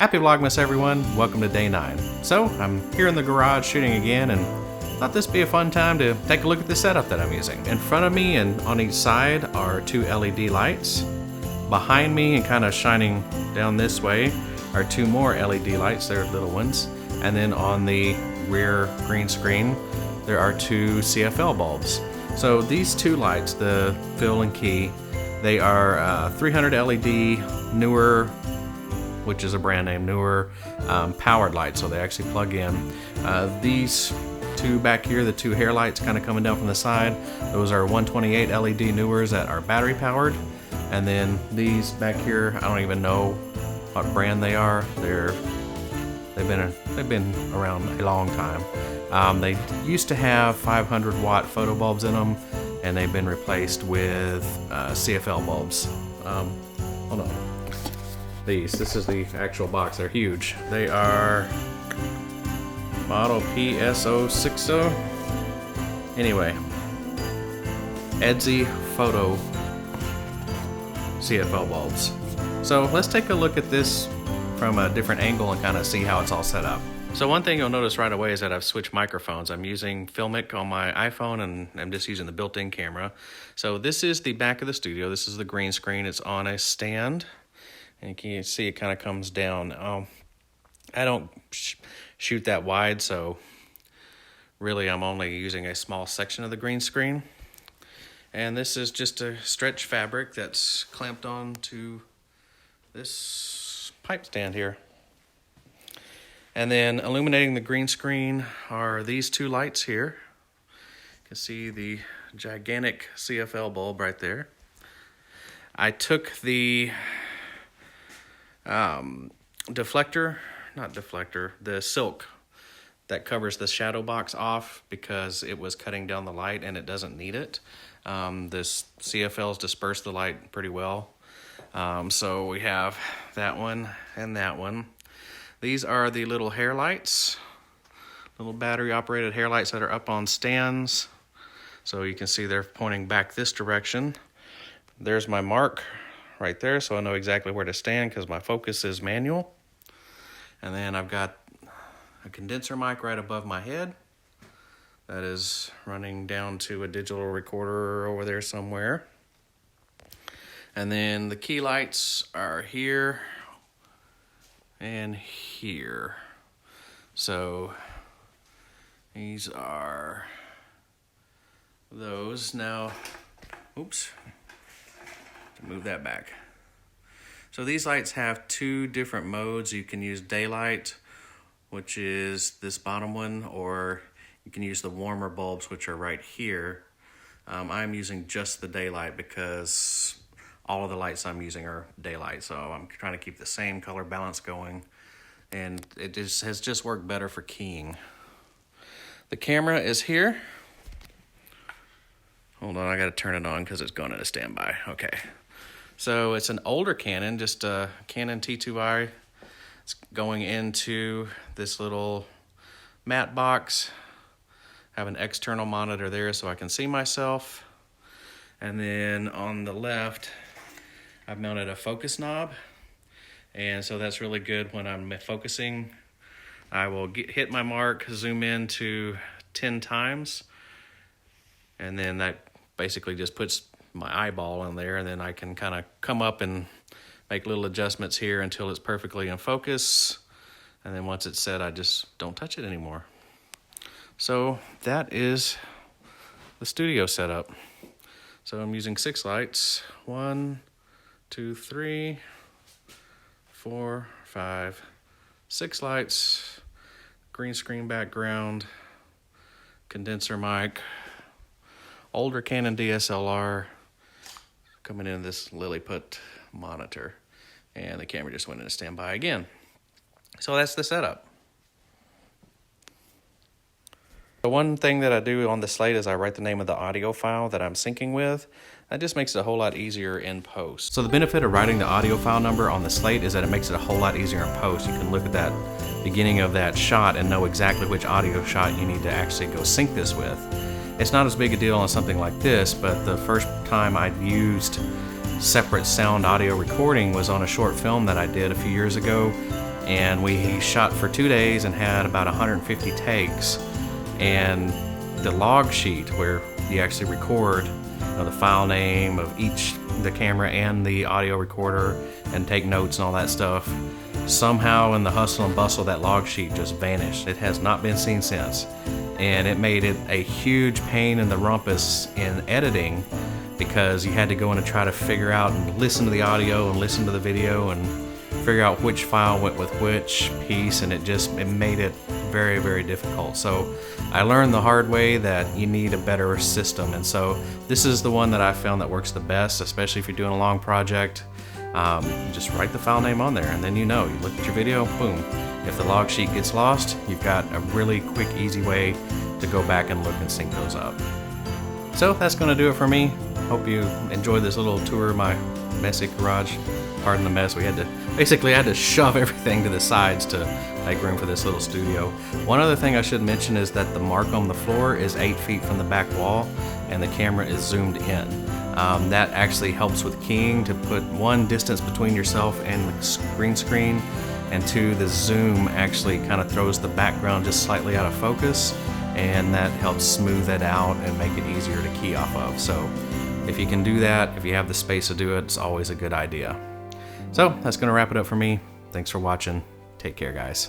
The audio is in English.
Happy Vlogmas everyone, welcome to day 9. So, I'm here in the garage shooting again and thought this would be a fun time to take a look at the setup that I'm using. In front of me and on each side are 2 LED lights. Behind me and kind of shining down this way are 2 more LED lights, they're little ones. And then on the rear green screen, there are 2 CFL bulbs. So these 2 lights, the fill and key, they are 300 LED newer, which is a brand name, newer powered lights, so they actually plug in. These 2 back here, the 2 hair lights kind of coming down from the side, those are 128 LED newers that are battery powered. And then these back here, I don't even know what brand they are. They've been around a long time. They used to have 500 watt photo bulbs in them, and they've been replaced with CFL bulbs. Hold on. This is the actual box. They're huge. They are model PSO60. Anyway, EDSI photo CFL bulbs. So let's take a look at this from a different angle and kind of see how it's all set up. So one thing you'll notice right away is that I've switched microphones. I'm using Filmic on my iPhone and I'm just using the built-in camera. So this is the back of the studio. This is the green screen. It's on a stand. And you can see it kind of comes down. I don't shoot that wide, so really I'm only using a small section of the green screen. And this is just a stretch fabric that's clamped on to this pipe stand here. And then illuminating the green screen are these 2 lights here. You can see the gigantic CFL bulb right there. I took the the silk that covers the shadow box off because it was cutting down the light and it doesn't need it. This CFLs disperse the light pretty well. So we have that one and that one. These are the little hair lights, little battery operated hair lights that are up on stands. So you can see they're pointing back this direction. There's my mark right there, so I know exactly where to stand because my focus is manual. And then I've got a condenser mic right above my head that is running down to a digital recorder over there somewhere. And then the key lights are here and here. So these are those. Now, oops. Move that back. So these lights have 2 different modes. You can use daylight, which is this bottom one, or you can use the warmer bulbs, which are right here. I'm using just the daylight because all of the lights I'm using are daylight, so I'm trying to keep the same color balance going, and it has just worked better for keying. The camera is here. Hold on, I gotta turn it on because it's going into standby. Okay. So it's an older Canon, just a Canon T2i. It's going into this little matte box. I have an external monitor there so I can see myself. And then on the left, I've mounted a focus knob. And so that's really good when I'm focusing. I will hit my mark, zoom in to 10 times. And then that basically just puts my eyeball in there, and then I can kind of come up and make little adjustments here until it's perfectly in focus. And then once it's set, I just don't touch it anymore. So that is the studio setup. So I'm using 6 lights. 1, 2, 3, 4, 5, 6 lights, green screen background, condenser mic, older Canon DSLR, coming into this Lilliput monitor, and the camera just went into standby again. So that's the setup. The one thing that I do on the slate is I write the name of the audio file that I'm syncing with. That just makes it a whole lot easier in post. So the benefit of writing the audio file number on the slate is that it makes it a whole lot easier in post. You can look at that beginning of that shot and know exactly which audio shot you need to actually go sync this with. It's not as big a deal on something like this, but the first time I'd used separate sound audio recording was on a short film that I did a few years ago. and we shot for 2 days and had about 150 takes. And the log sheet where you actually record, the file name of each, the camera and the audio recorder, and take notes and all that stuff, somehow in the hustle and bustle, that log sheet just vanished. It has not been seen since, and it made it a huge pain in the rumpus in editing, because you had to go in and try to figure out and listen to the audio and listen to the video and figure out which file went with which piece, and it made it very, very difficult. So I learned the hard way that you need a better system, and so this is the one that I found that works the best, especially if you're doing a long project. Just write the file name on there, and then you look at your video, boom. If the log sheet gets lost, you've got a really quick, easy way to go back and look and sync those up. So that's going to do it for me. Hope you enjoyed this little tour of my messy garage. Pardon the mess. I had to shove everything to the sides to make room for this little studio. One other thing I should mention is that the mark on the floor is 8 feet from the back wall, and the camera is zoomed in. That actually helps with keying, to put one, distance between yourself and the green screen, and two, the zoom actually kind of throws the background just slightly out of focus, and that helps smooth it out and make it easier to key off of. So if you can do that, if you have the space to do it, it's always a good idea. So that's going to wrap it up for me. Thanks for watching. Take care, guys.